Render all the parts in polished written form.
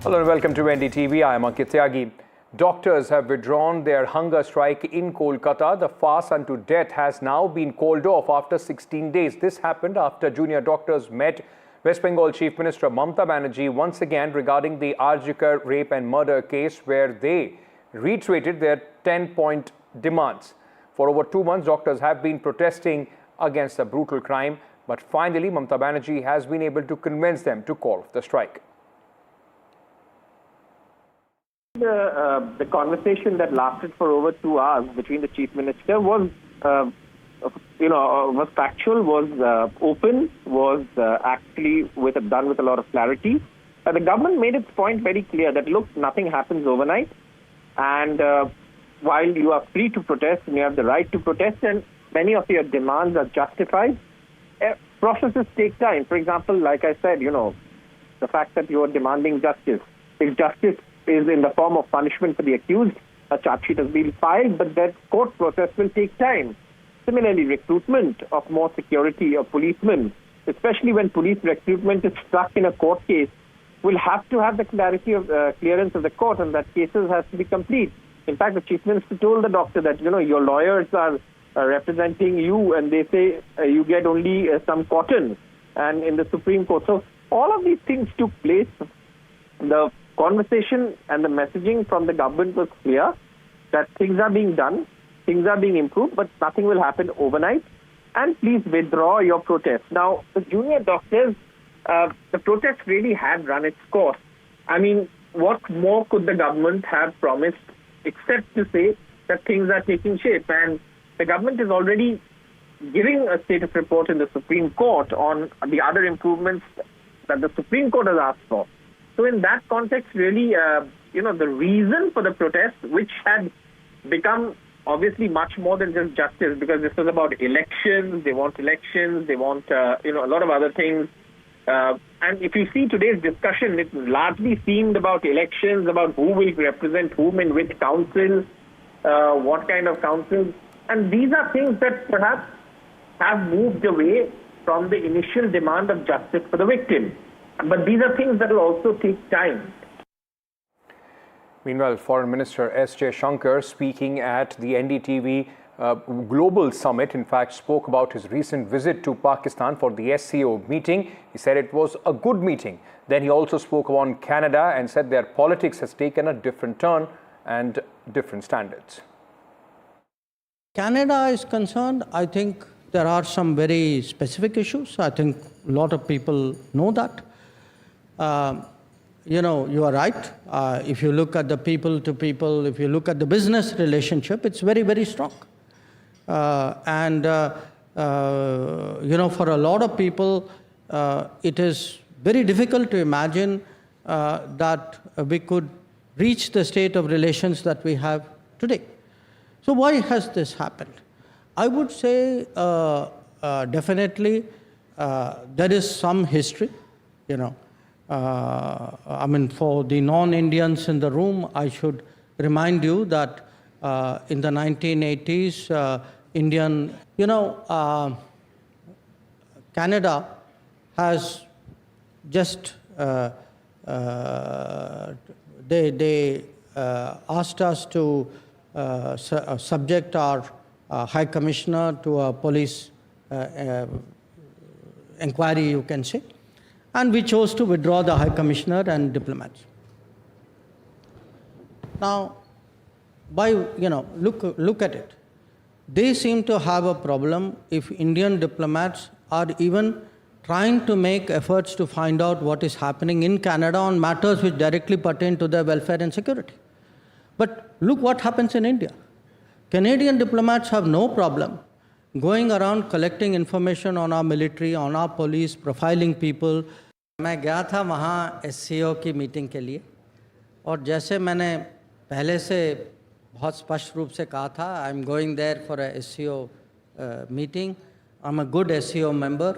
Hello and welcome to NDTV. I am Ankit Tyagi. Doctors have withdrawn their hunger strike in Kolkata. The fast unto death has now been called off after 16 days. This happened after junior doctors met West Bengal Chief Minister Mamata Banerjee once again regarding the Arjikar rape and murder case, where they reiterated their 10-point demands. For over 2 months, doctors have been protesting against the brutal crime, but finally Mamata Banerjee has been able to convince them to call off the strike. The conversation that lasted for over 2 hours between the Chief Minister was, was factual, was open, was actually done with a lot of clarity. The government made its point very clear that, look, nothing happens overnight. And while you are free to protest and you have the right to protest and many of your demands are justified, processes take time. For example, like I said, the fact that you are demanding justice. If justice is in the form of punishment for the accused, a charge sheet has been filed, but that court process will take time. Similarly, recruitment of more security of policemen, especially when police recruitment is stuck in a court case, will have to have the clarity of clearance of the court, and that cases has to be complete. In fact, the Chief Minister told the doctor that, your lawyers are representing you, and they say you get only some cotton, and in the Supreme Court. So all of these things took place. The conversation and the messaging from the government was clear that things are being done, things are being improved, but nothing will happen overnight. And please withdraw your protest. Now, the junior doctors, the protest really had run its course. I mean, what more could the government have promised except to say that things are taking shape? And the government is already giving a status report in the Supreme Court on the other improvements that the Supreme Court has asked for. So in that context, really, the reason for the protest, which had become obviously much more than just justice, because this was about elections, they want a lot of other things. And if you see today's discussion, it largely themed about elections, about who will represent whom in which councils, what kind of councils. And these are things that perhaps have moved away from the initial demand of justice for the victim. But these are things that will also take time. Meanwhile, Foreign Minister S. Shankar, speaking at the NDTV Global Summit, in fact, spoke about his recent visit to Pakistan for the SCO meeting. He said it was a good meeting. Then he also spoke on Canada and said their politics has taken a different turn and different standards. Canada is concerned, I think there are some very specific issues. I think a lot of people know that. You are right. If you look at the people to people, if you look at the business relationship, it's very, very strong. For a lot of people, it is very difficult to imagine that we could reach the state of relations that we have today. So why has this happened? I would say definitely there is some history, for the non-Indians in the room, I should remind you that in the 1980s, Canada has just, they asked us to subject our High Commissioner to a police inquiry, you can say. And we chose to withdraw the High Commissioner and diplomats. Now, look at it. They seem to have a problem if Indian diplomats are even trying to make efforts to find out what is happening in Canada on matters which directly pertain to their welfare and security. But look what happens in India. Canadian diplomats have no problem going around collecting information on our military, on our police, profiling people. मैं गया था वहाँ SCO की meeting के लिए, और जैसे मैंने पहले से बहुत स्पष्ट रूप से कहा था, I am going there for a SCO meeting, I am a good SCO member,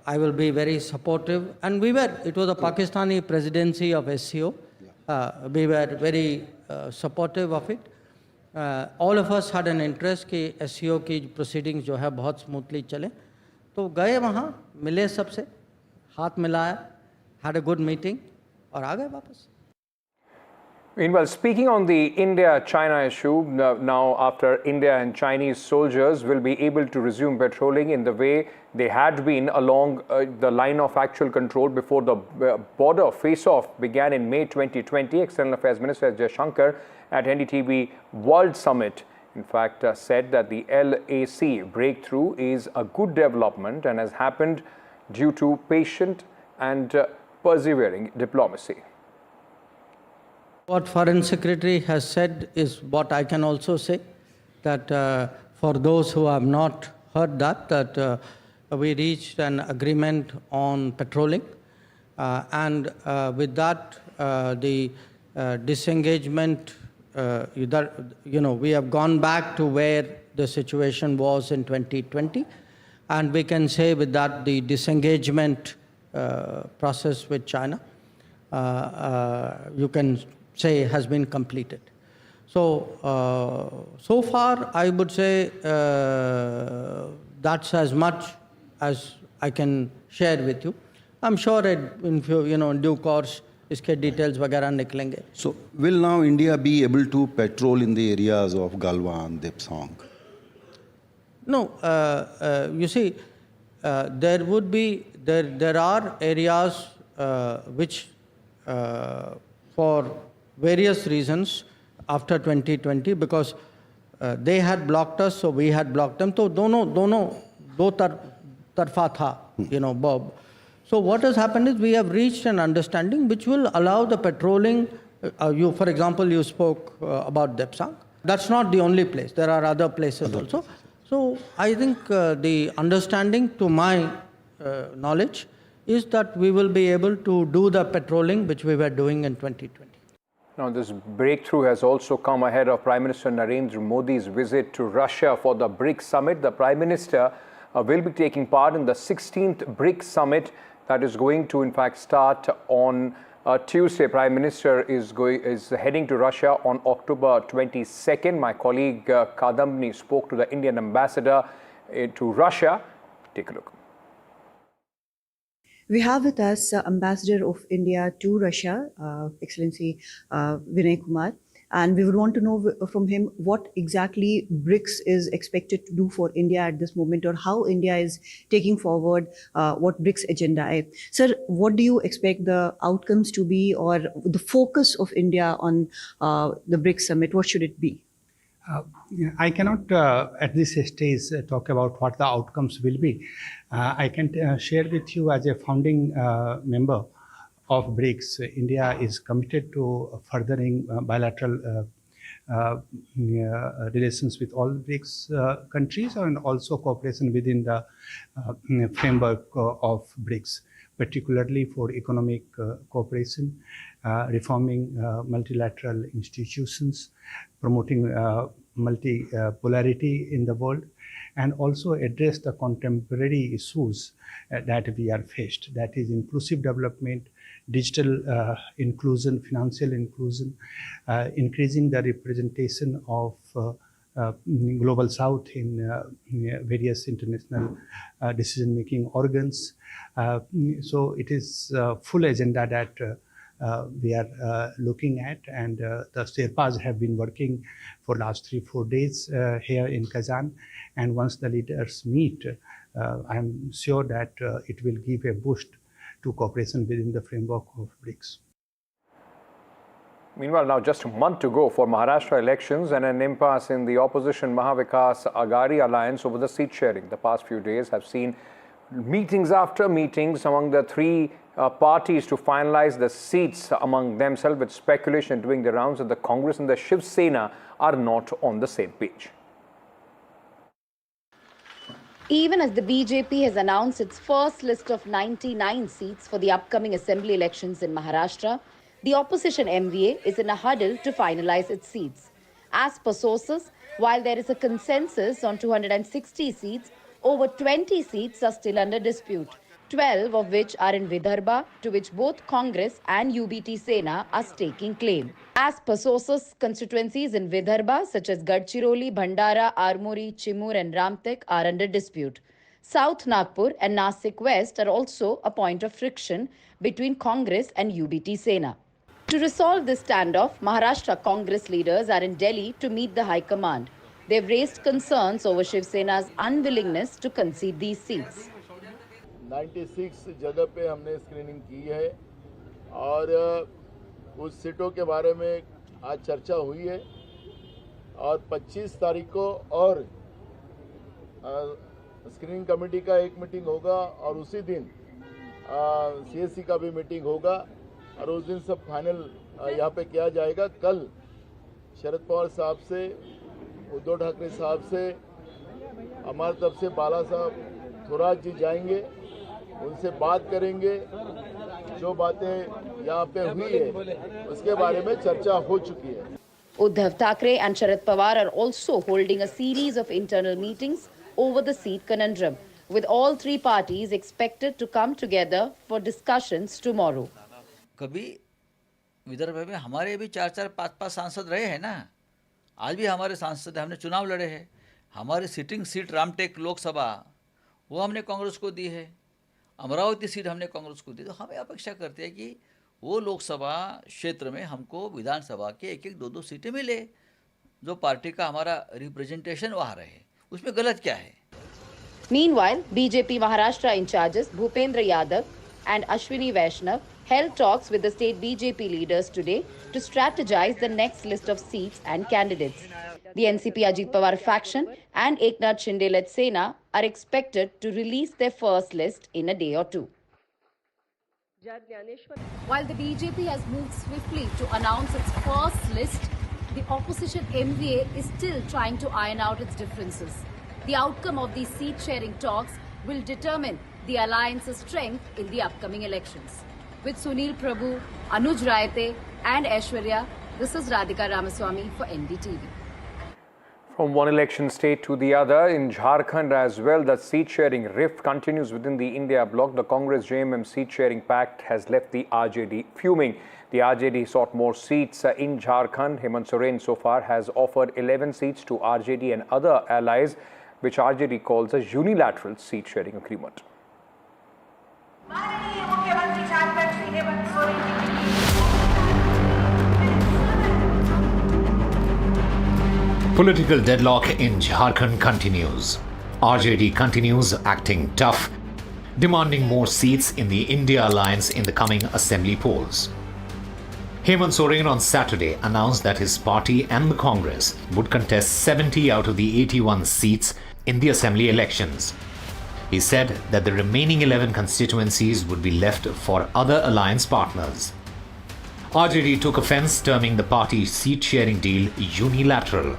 I will be very supportive, and it was a Pakistani presidency of SCO, we were very supportive of it. All of us had an interest कि SCO की proceedings जो है बहुत smoothly चले. तो गए वहाँ, मिले सबसे, हाथ मिलाया, had a good meeting, और आ गए वापस. Meanwhile, speaking on the India-China issue, now after India and Chinese soldiers will be able to resume patrolling in the way they had been along the line of actual control before the border face-off began in May 2020, External Affairs Minister S. Jaishankar at NDTV World Summit, in fact, said that the LAC breakthrough is a good development and has happened due to patient and persevering diplomacy. What Foreign Secretary has said is what I can also say, that for those who have not heard that we reached an agreement on patrolling, and with that the disengagement, we have gone back to where the situation was in 2020, and we can say with that the disengagement process with China, you can say has been completed. So, so far I would say that's as much as I can share with you. I'm sure in due course iske details वगैरह निकलेंगे. So, will now India be able to patrol in the areas of Galwan, Depsang? No, you see, there are areas which for various reasons after 2020, because they had blocked us, so we had blocked them. So दो तरफा था, Bob. So what has happened is we have reached an understanding which will allow the patrolling. For example, you spoke about Depsang. That's not the only place. There are other places also. So I think the understanding, to my knowledge, is that we will be able to do the patrolling which we were doing in 2020. Now, this breakthrough has also come ahead of Prime Minister Narendra Modi's visit to Russia for the BRICS summit. The Prime Minister will be taking part in the 16th BRICS summit that is going to, in fact, start on Tuesday. Prime Minister is heading to Russia on October 22nd. My colleague Kadambni spoke to the Indian ambassador to Russia. Take a look. We have with us Ambassador of India to Russia, Excellency Vinay Kumar, and we would want to know from him what exactly BRICS is expected to do for India at this moment, or how India is taking forward what BRICS agenda is. Sir, what do you expect the outcomes to be, or the focus of India on the BRICS summit? What should it be? I cannot at this stage talk about what the outcomes will be. I can share with you, as a founding member of BRICS, India is committed to furthering bilateral relations with all BRICS countries, and also cooperation within the framework of BRICS, particularly for economic cooperation, reforming multilateral institutions, promoting multipolarity in the world, and also address the contemporary issues that we are faced. That is inclusive development, digital inclusion, financial inclusion, increasing the representation of Global South in various international decision-making organs. So it is a full agenda that we are looking at, and the Sherpas have been working for last 3-4 days here in Kazan, and once the leaders meet, I am sure that it will give a boost to cooperation within the framework of BRICS. Meanwhile, now just a month to go for Maharashtra elections, and an impasse in the opposition Mahavikas Aghadi alliance over the seat sharing. The past few days have seen meetings after meetings among the three parties to finalize the seats among themselves, with speculation doing the rounds that the Congress and the Shiv Sena are not on the same page. Even as the BJP has announced its first list of 99 seats for the upcoming assembly elections in Maharashtra, the opposition MVA is in a huddle to finalize its seats. As per sources, while there is a consensus on 260 seats, over 20 seats are still under dispute, 12 of which are in Vidarbha, to which both Congress and UBT Sena are staking claim. As per sources, constituencies in Vidarbha such as Gadchiroli, Bhandara, Armori, Chimur and Ramtek are under dispute. South Nagpur and Nasik West are also a point of friction between Congress and UBT Sena. To resolve this standoff, Maharashtra Congress leaders are in Delhi to meet the High Command. They've raised concerns over Shiv Sena's unwillingness to concede these seats. 96 जगह पे हमने screening की है और कुछ सीटों के बारे में आज चर्चा हुई है और 25 तारीख को और स्क्रीनिंग कमेटी का एक मीटिंग होगा और उसी दिन सीएससी का भी मीटिंग होगा और उस दिन सब फाइनल यहाँ पे किया जाएगा। कल शरद पवार साहब से, उद्धव ठाकरे साहब से, हमारी तरफ से बाला साहब थोराट जी जाएंगे, उनसे बात करेंगे। जो बातें यहाँ पे हुई है उसके बारे में चर्चा हो चुकी है। Uddhav Thackeray and Sharad Pawar are also holding a series of internal meetings over the seat conundrum, with all three parties expected to come together for discussions tomorrow. कभी विदर्भ में हमारे भी 4-4, 5-5 सांसद रहे हैं ना। आज भी हमारे सांसद, हमने चुनाव लड़े हैं। हमारी सिटिंग सीट रामटेक लोकसभा वो हमने कांग्रेस को दी है, अमरावती सीट हमने कांग्रेस को दी। तो हमें अपेक्षा करते हैं कि वो लोकसभा क्षेत्र में हमको विधानसभा के 1-1, 2-2 सीटें मिले, जो पार्टी का हमारा रिप्रेजेंटेशन वहाँ रहे। उसमें गलत क्या है? Meanwhile, BJP Maharashtra in-charges Bhupendra Yadav and Ashwini Vaishnav held talks with the state BJP leaders today to strategize the next list of seats and candidates. The NCP Ajit Pawar faction and Eknath Shinde-led Sena are expected to release their first list in a day or two. While the BJP has moved swiftly to announce its first list, the opposition MVA is still trying to iron out its differences. The outcome of these seat-sharing talks will determine the alliance's strength in the upcoming elections. With Sunil Prabhu, Anuj Raite and Aishwarya, this is Radhika Ramaswamy for NDTV. From one election state to the other, in Jharkhand as well, the seat-sharing rift continues within the India bloc. The Congress-JMM seat-sharing pact has left the RJD fuming. The RJD sought more seats in Jharkhand. Hemant Soren so far has offered 11 seats to RJD and other allies, which RJD calls a unilateral seat-sharing agreement. Political deadlock in Jharkhand continues. RJD continues acting tough, demanding more seats in the India alliance in the coming assembly polls. Hemant Soren on Saturday announced that his party and the Congress would contest 70 out of the 81 seats in the assembly elections. He said that the remaining 11 constituencies would be left for other alliance partners. RJD took offense, terming the party's seat-sharing deal unilateral.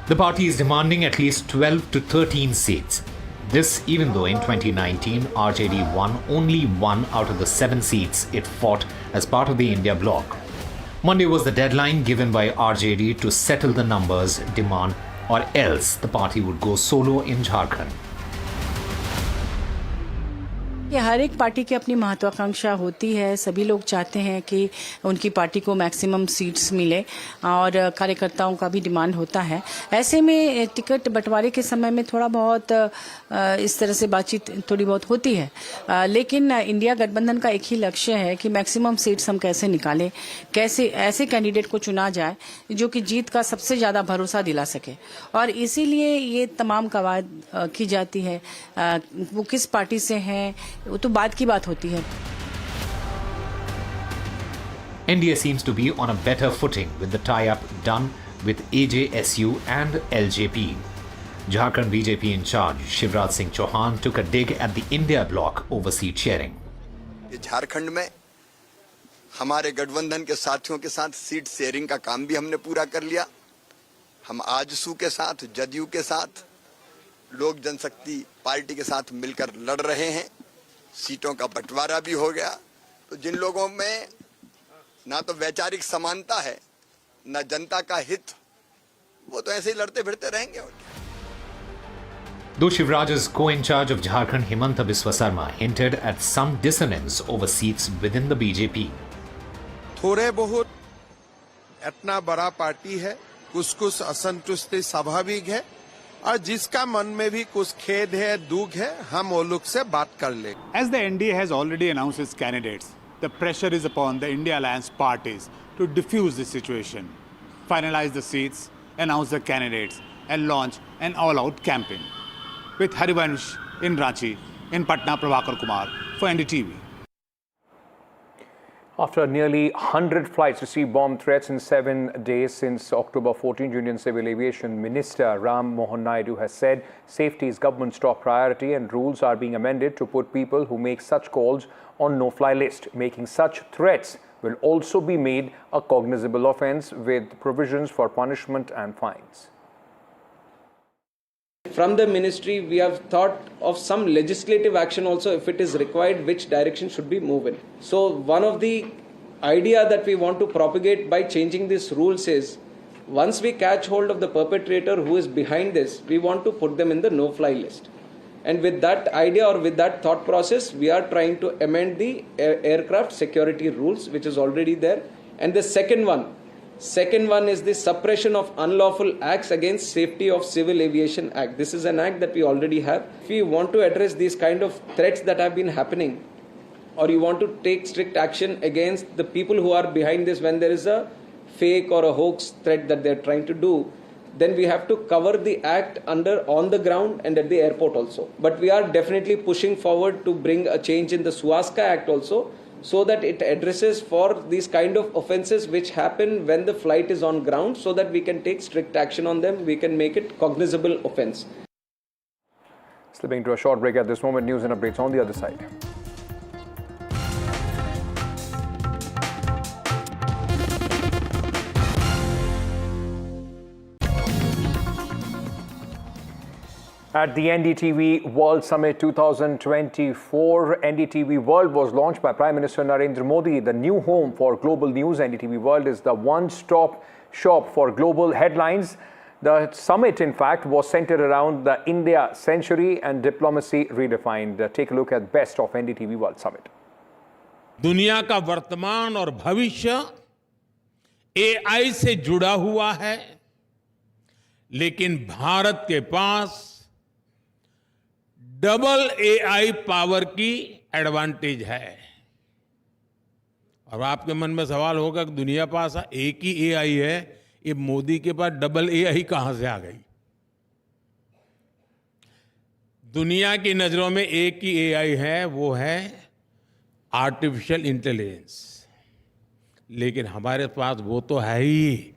The party is demanding at least 12 to 13 seats. This even though in 2019 RJD won only 1 out of the 7 seats it fought as part of the India bloc. Monday was the deadline given by RJD to settle the numbers demand, or else the party would go solo in Jharkhand. ये हर एक party की अपनी महत्वाकांक्षा होती है। सभी लोग चाहते हैं कि उनकी पार्टी को मैक्सिमम सीट्स मिले और कार्यकर्ताओं का भी डिमांड होता है। ऐसे में टिकट बंटवारे के समय में थोड़ा बहुत इस तरह से बातचीत थोड़ी बहुत होती है, लेकिन इंडिया गठबंधन का एक ही लक्ष्य है कि मैक्सिमम सीट्स हम कैसे निकालें, कैसे ऐसे कैंडिडेट को चुना जाए जो कि जीत का सबसे ज़्यादा भरोसा दिला सके, और इसीलिए ये तमाम कवायद की जाती है। वो किस पार्टी से हैं वो तो बात की बात होती है। NDA seems to be on a better footing with the tie-up done with AJSU and LJP. Jharkhand BJP in charge Shivraj Singh Chauhan took a dig at the India bloc over seat sharing. Jharkhand में हमारे गठबंधन के साथियों के साथ seat sharing का काम भी हमने पूरा कर लिया। हम आजसू के साथ, जदयू के साथ, लोक जनशक्ति पार्टी के साथ मिलकर लड़ रहे हैं। सीटों का बंटवारा भी हो गया। तो जिन लोगों में ना तो वैचारिक समानता है ना जनता का हित, वो तो ऐसे ही लड़ते फिरते रहेंगे। Though Shivraj's co-in-charge of Jharkhand Himanta Biswa Sarma hinted at some dissonance over seats within the BJP. थोड़े बहुत इतना बड़ा पार्टी है, कुछ असंतुष्टि स्वाभाविक है, और जिसका मन में भी कुछ खेद है, दुख है, हम वो लोग से बात कर ले. As the NDA has already announced its candidates, the pressure is upon the India Alliance parties to diffuse the situation, finalize the seats, announce the candidates, and launch an all-out campaign. With Harivansh in Ranchi, in Patna, Prabhakar Kumar for NDTV. After nearly 100 flights received bomb threats in 7 days since October 14, Union Civil Aviation Minister Ram Mohan Naidu has said safety is government's top priority and rules are being amended to put people who make such calls on no-fly list. Making such threats will also be made a cognizable offence with provisions for punishment and fines. From the ministry, we have thought of some legislative action also, if it is required, which direction should be moved in. So one of the idea that we want to propagate by changing these rules is, once we catch hold of the perpetrator who is behind this, we want to put them in the no-fly list. And with that idea or with that thought process, we are trying to amend the aircraft security rules, which is already there. And the second one is the suppression of unlawful acts against safety of civil aviation act. This is an act that we already have. If we want to address these kind of threats that have been happening, or you want to take strict action against the people who are behind this when there is a fake or a hoax threat that they are trying to do, then we have to cover the act under on the ground and at the airport also. But we are definitely pushing forward to bring a change in the Suwaska Act also, so that it addresses for these kind of offences which happen when the flight is on ground, so that we can take strict action on them, we can make it cognizable offence. Slipping to a short break at this moment, news and updates on the other side. At the NDTV World Summit 2024, NDTV World was launched by Prime Minister Narendra Modi. The new home for global news, NDTV World, is the one-stop shop for global headlines. The summit, in fact, was centered around the India century and diplomacy redefined. Take a look at best of NDTV World Summit. दुनिया का वर्तमान और भविष्य AI से जुड़ा हुआ है, लेकिन भारत के पास डबल AI पावर की एडवांटेज है. और आपके मन में सवाल होगा कि दुनिया पास एक ही AI है, ये मोदी के पास डबल AI कहां से आ गई? दुनिया की नजरों में एक ही AI है, वो है आर्टिफिशियल इंटेलिजेंस. लेकिन हमारे पास वो तो है ही,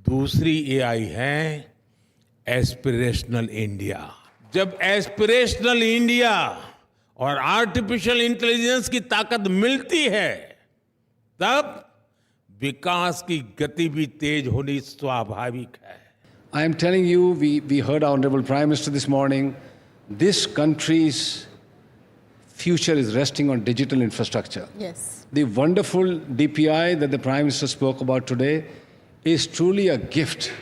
दूसरी AI है एस्पिरेशनल इंडिया. जब एस्पिरेशनल इंडिया और आर्टिफिशियल इंटेलिजेंस की ताकत मिलती है, तब विकास की गति भी तेज होनी स्वाभाविक है. I am telling you, we heard our Honorable Prime Minister this morning, this country's future is resting on digital infrastructure. Yes. The wonderful DPI that the Prime Minister spoke about today is truly a gift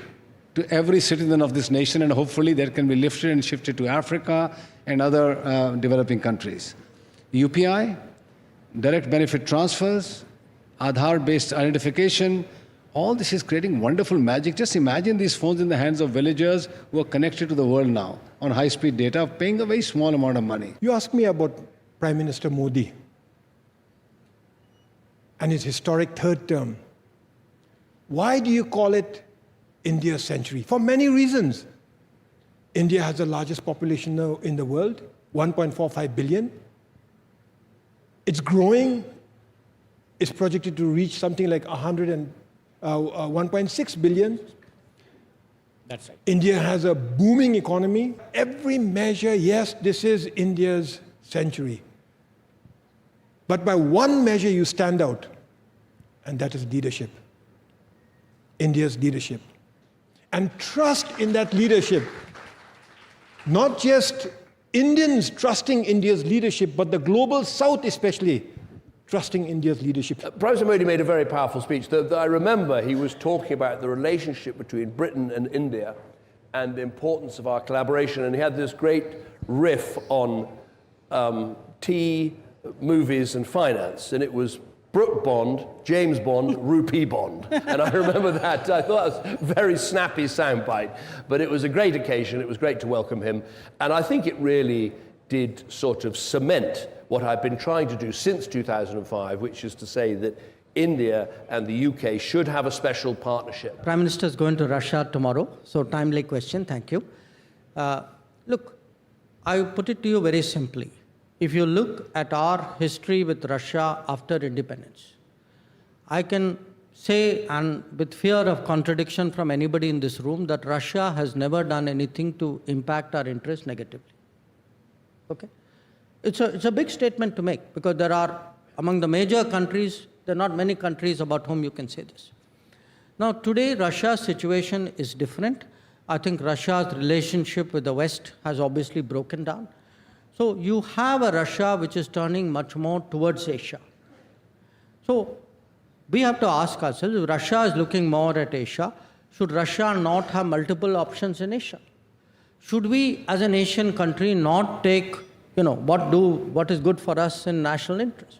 to every citizen of this nation, and hopefully that can be lifted and shifted to Africa and other developing countries. UPI, direct benefit transfers, Aadhaar-based identification, all this is creating wonderful magic. Just imagine these phones in the hands of villagers who are connected to the world now on high-speed data, paying a very small amount of money. You asked me about Prime Minister Modi and his historic third term. Why do you call it India's century? For many reasons. India has the largest population now in the world, 1.45 billion. It's growing. It's projected to reach something like 1.6 billion. That's right. India has a booming economy. Every measure, yes, this is India's century. But by one measure you stand out, and that is leadership. India's leadership. And trust in that leadership. Not just Indians trusting India's leadership, but the global South especially trusting India's leadership. Prime Minister Modi made a very powerful speech. I remember he was talking about the relationship between Britain and India and the importance of our collaboration. And he had this great riff on tea, movies and finance. And it was Brooke Bond, James Bond, Rupee Bond. And I remember that. I thought it was a very snappy soundbite. But it was a great occasion. It was great to welcome him. And I think it really did sort of cement what I've been trying to do since 2005, which is to say that India and the UK should have a special partnership. Prime Minister is going to Russia tomorrow, so timely question, thank you. Look, I put it to you very simply. If you look at our history with Russia after independence, I can say, and with fear of contradiction from anybody in this room, that Russia has never done anything to impact our interests negatively. Okay? It's a big statement to make, because there are, among the major countries, there are not many countries about whom you can say this. Now, today, Russia's situation is different. I think Russia's relationship with the West has obviously broken down. So you have a Russia which is turning much more towards Asia. So we have to ask ourselves, if Russia is looking more at Asia, should Russia not have multiple options in Asia? Should we, as an Asian country, not take, what is good for us in national interest?